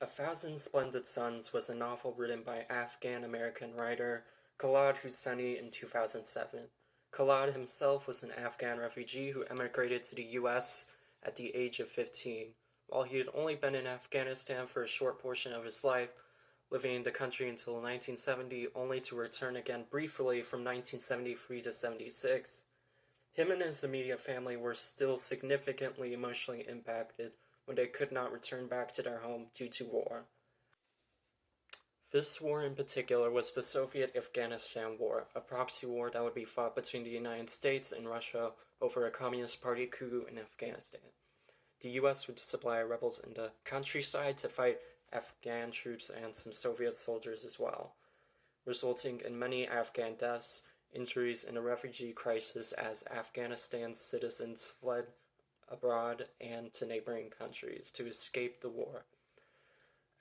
A Thousand Splendid Suns was a novel written by Afghan-American writer Khaled Hosseini in 2007. Khaled himself was an Afghan refugee who emigrated to the US at the age of 15. While he had only been in Afghanistan for a short portion of his life, living in the country until 1970, only to return again briefly from 1973 to 76. Him and his immediate family were still significantly emotionally impacted when they could not return back to their home due to war. This war in particular was the Soviet-Afghanistan War, a proxy war that would be fought between the United States and Russia over a Communist Party coup in Afghanistan. The US would supply rebels in the countryside to fight Afghan troops and some Soviet soldiers as well, resulting in many Afghan deaths, injuries, and a refugee crisis as Afghanistan's citizens fled abroad and to neighboring countries to escape the war.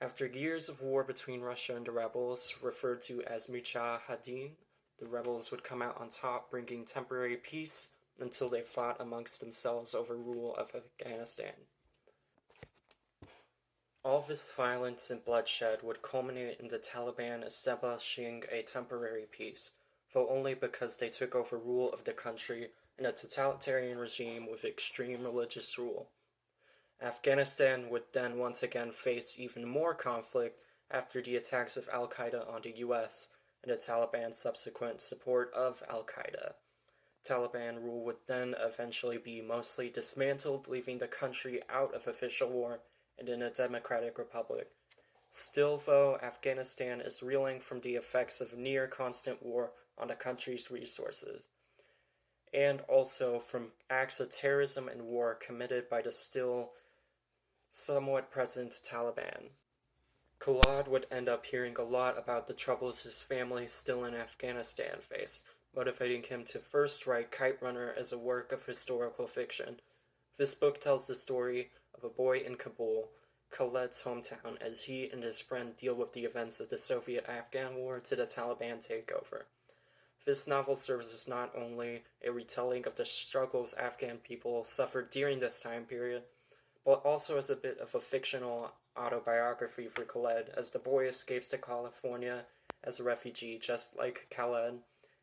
After years of war between Russia and the rebels, referred to as Mujahideen, the rebels would come out on top, bringing temporary peace until they fought amongst themselves over rule of Afghanistan. All this violence and bloodshed would culminate in the Taliban establishing a temporary peace, though only because they took over rule of the country in a totalitarian regime with extreme religious rule. Afghanistan would then once again face even more conflict after the attacks of Al-Qaeda on the US and the Taliban's subsequent support of Al-Qaeda. Taliban rule would then eventually be mostly dismantled, leaving the country out of official war and in a democratic republic. Still, though, Afghanistan is reeling from the effects of near-constant war on the country's resources, and also from acts of terrorism and war committed by the still somewhat present Taliban. Khaled would end up hearing a lot about the troubles his family still in Afghanistan faced, motivating him to first write Kite Runner as a work of historical fiction. This book tells the story of a boy in Kabul, Khaled's hometown, as he and his friend deal with the events of the Soviet-Afghan War to the Taliban takeover. This novel serves as not only a retelling of the struggles Afghan people suffered during this time period, but also as a bit of a fictional autobiography for Khaled, as the boy escapes to California as a refugee just like Khaled,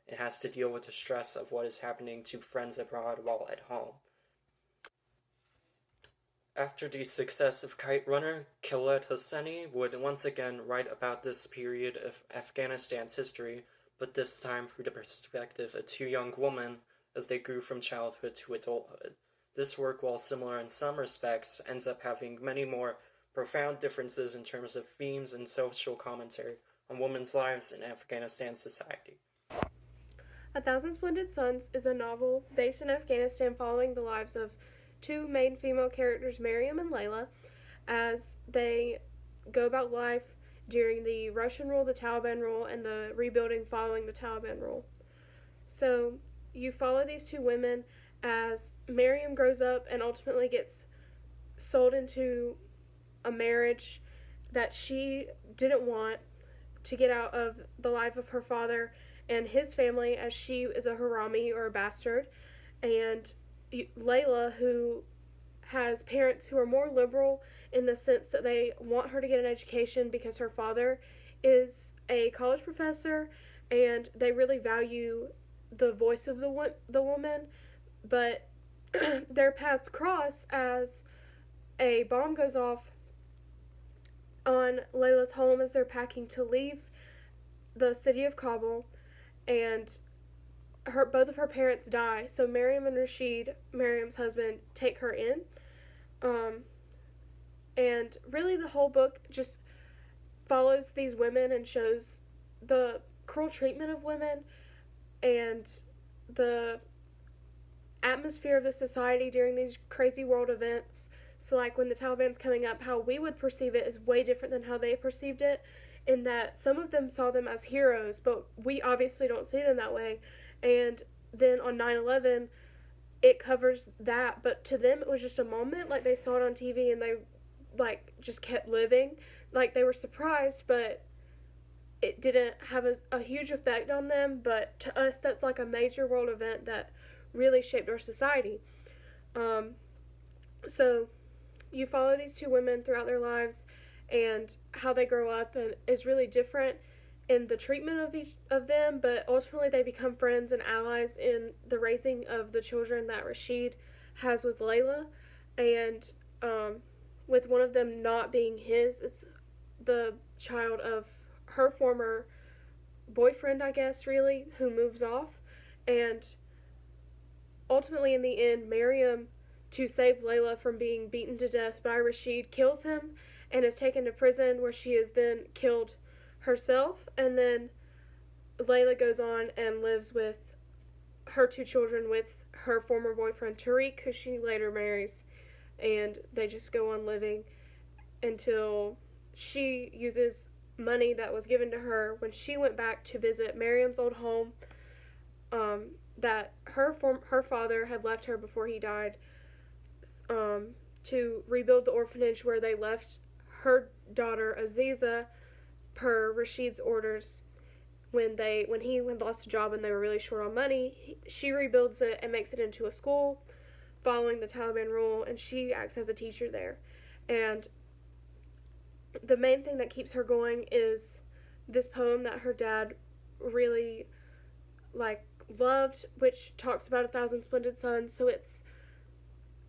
and has to deal with the stress of what is happening to friends abroad while at home. After the success of Kite Runner, Khaled Hosseini would once again write about this period of Afghanistan's history, but this time through the perspective of two young women as they grew from childhood to adulthood. This work, while similar in some respects, ends up having many more profound differences in terms of themes and social commentary on women's lives in Afghanistan society. A Thousand Splendid Suns is a novel based in Afghanistan following the lives of two main female characters, Miriam and Layla, as they go about life during the Russian rule, the Taliban rule, and the rebuilding following the Taliban rule. So you follow these two women as Miriam grows up and ultimately gets sold into a marriage that she didn't want, to get out of the life of her father and his family, as she is a harami or a bastard, and Layla, who has parents who are more liberal in the sense that they want her to get an education because her father is a college professor and they really value the voice of the woman, but their paths cross as a bomb goes off on Layla's home as they're packing to leave the city of Kabul, and both of her parents die. So Miriam and Rashid, Miriam's husband, take her in. And really the whole book just follows these women and shows the cruel treatment of women and the atmosphere of the society during these crazy world events. So like when the Taliban's coming up, how we would perceive it is way different than how they perceived it, in that some of them saw them as heroes, but we obviously don't see them that way. And then on 9/11, it covers that, but to them it was just a moment, like they saw it on TV and they like just kept living. Like they were surprised, but it didn't have a huge effect on them, but to us that's like a major world event that really shaped our society. So you follow these two women throughout their lives and how they grow up and is really different in the treatment of each of them, but ultimately they become friends and allies in the raising of the children that Rashid has with Layla, and with one of them not being his, it's the child of her former boyfriend, I guess, really, who moves off. And ultimately, in the end, Miriam, to save Layla from being beaten to death by Rashid, kills him and is taken to prison, where she is then killed herself. And then Layla goes on and lives with her two children with her former boyfriend Tariq, who she later marries, and they just go on living until she uses money that was given to her when she went back to visit Miriam's old home, that her father had left her before he died, to rebuild the orphanage where they left her daughter Aziza per Rashid's orders. When he had lost a job and they were really short on money, she rebuilds it and makes it into a school following the Taliban rule, and she acts as a teacher there. And the main thing that keeps her going is this poem that her dad really loved, which talks about 1,000 Splendid Suns. So it's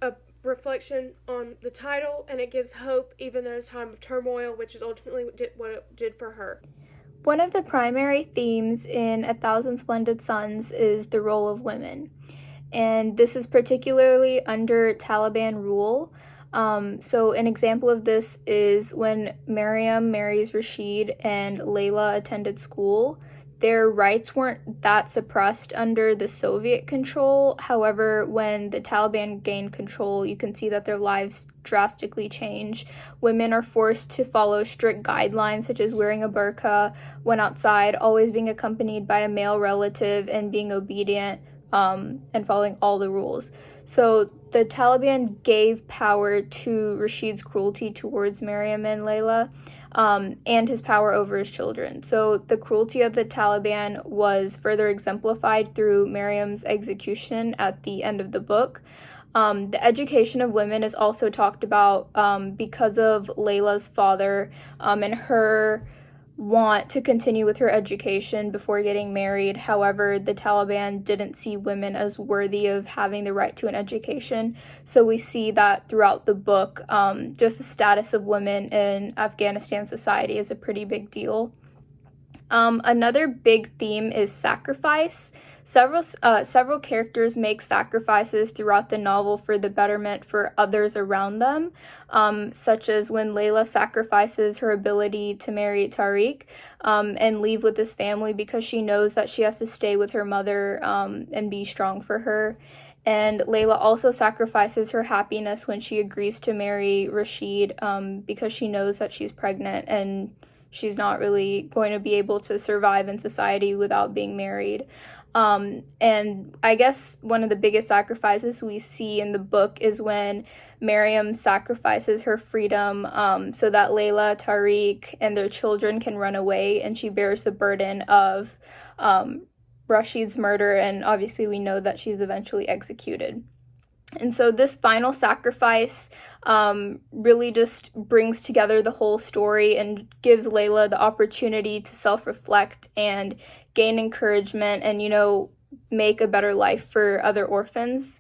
a reflection on the title, and it gives hope even in a time of turmoil, which is ultimately what it did for her. One of the primary themes in A Thousand Splendid Suns is the role of women, and this is particularly under Taliban rule. So an example of this is when Mariam marries Rashid and Layla attended school. Their rights weren't that suppressed under the Soviet control. However, when the Taliban gained control, you can see that their lives drastically change. Women are forced to follow strict guidelines, such as wearing a burqa when outside, always being accompanied by a male relative, and being obedient and following all the rules. So the Taliban gave power to Rashid's cruelty towards Mariam and Layla, and his power over his children. So the cruelty of the Taliban was further exemplified through Mariam's execution at the end of the book. The education of women is also talked about because of Layla's father and her want to continue with her education before getting married. However, the Taliban didn't see women as worthy of having the right to an education. So we see that throughout the book, just the status of women in Afghanistan society is a pretty big deal. Another big theme is sacrifice. Several characters make sacrifices throughout the novel for the betterment for others around them, such as when Layla sacrifices her ability to marry Tariq and leave with his family because she knows that she has to stay with her mother and be strong for her. And Layla also sacrifices her happiness when she agrees to marry Rashid because she knows that she's pregnant and she's not really going to be able to survive in society without being married. And I guess one of the biggest sacrifices we see in the book is when Mariam sacrifices her freedom so that Layla, Tariq, and their children can run away, and she bears the burden of Rashid's murder, and obviously we know that she's eventually executed. And so this final sacrifice really just brings together the whole story and gives Layla the opportunity to self-reflect and gain encouragement and, make a better life for other orphans.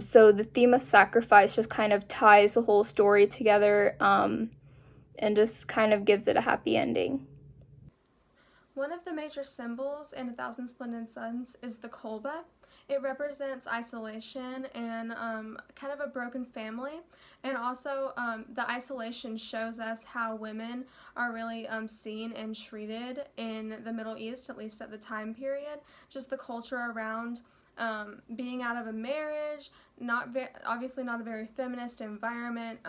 So the theme of sacrifice just kind of ties the whole story together and just kind of gives it a happy ending. One of the major symbols in A Thousand Splendid Suns is the kolba. It represents isolation and kind of a broken family, and also the isolation shows us how women are really seen and treated in the Middle East, at least at the time period. Just the culture around being out of a marriage, obviously not a very feminist environment,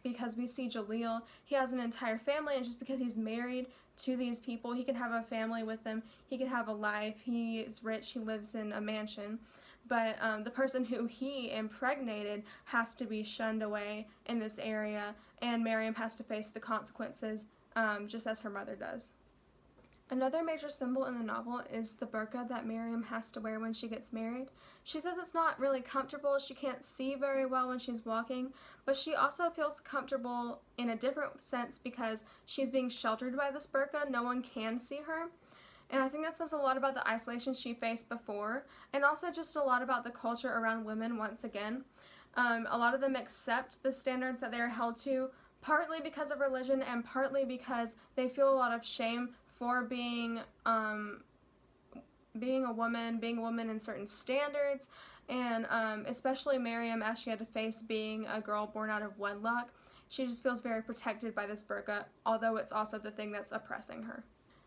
because we see Jalil, he has an entire family, and just because he's married to these people, he can have a family with them, he can have a life, he is rich, he lives in a mansion, but the person who he impregnated has to be shunned away in this area, and Mariam has to face the consequences just as her mother does. Another major symbol in the novel is the burqa that Miriam has to wear when she gets married. She says it's not really comfortable, she can't see very well when she's walking, but she also feels comfortable in a different sense because she's being sheltered by this burqa. No one can see her. And I think that says a lot about the isolation she faced before, and also just a lot about the culture around women once again. A lot of them accept the standards that they are held to, partly because of religion and partly because they feel a lot of shame for being a woman in certain standards, and especially Miriam, as she had to face being a girl born out of wedlock. She just feels very protected by this burqa, although it's also the thing that's oppressing her.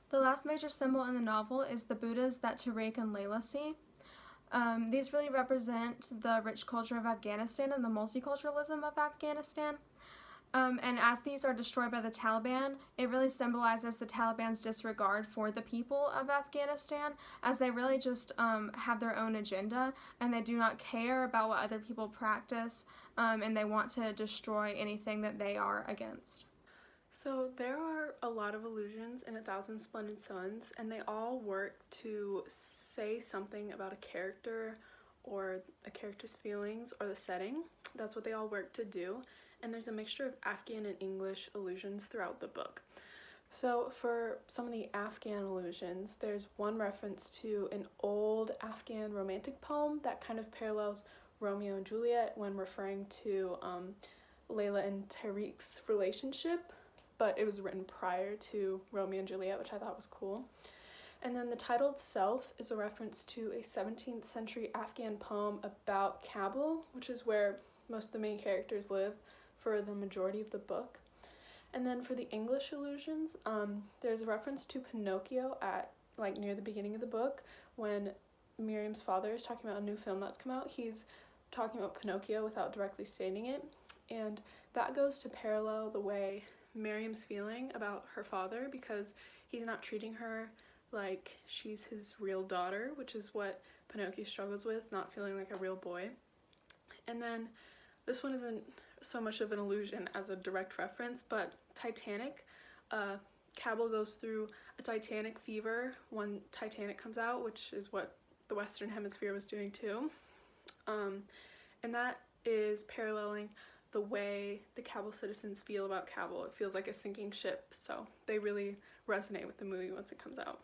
The last major symbol in the novel is the Buddhas that Tariq and Layla see. These really represent the rich culture of Afghanistan and the multiculturalism of Afghanistan. And as these are destroyed by the Taliban, it really symbolizes the Taliban's disregard for the people of Afghanistan, as they really just have their own agenda, and they do not care about what other people practice, and they want to destroy anything that they are against. So there are a lot of allusions in A Thousand Splendid Suns, and they all work to say something about a character or a character's feelings or the setting. That's what they all work to do. And there's a mixture of Afghan and English allusions throughout the book. So for some of the Afghan allusions, there's one reference to an old Afghan romantic poem that kind of parallels Romeo and Juliet when referring to Layla and Tariq's relationship, but it was written prior to Romeo and Juliet, which I thought was cool. And then the title itself is a reference to a 17th century Afghan poem about Kabul, which is where most of the main characters live for the majority of the book. And then for the English allusions, there's a reference to Pinocchio at near the beginning of the book when Miriam's father is talking about a new film that's come out. He's talking about Pinocchio without directly stating it, and that goes to parallel the way Miriam's feeling about her father, because he's not treating her like she's his real daughter, which is what Pinocchio struggles with, not feeling like a real boy. And then this one isn't so much of an allusion as a direct reference, but Titanic, Kabul goes through a Titanic fever when Titanic comes out, which is what the Western Hemisphere was doing too. And that is paralleling the way the Kabul citizens feel about Kabul. It feels like a sinking ship, so they really resonate with the movie once it comes out.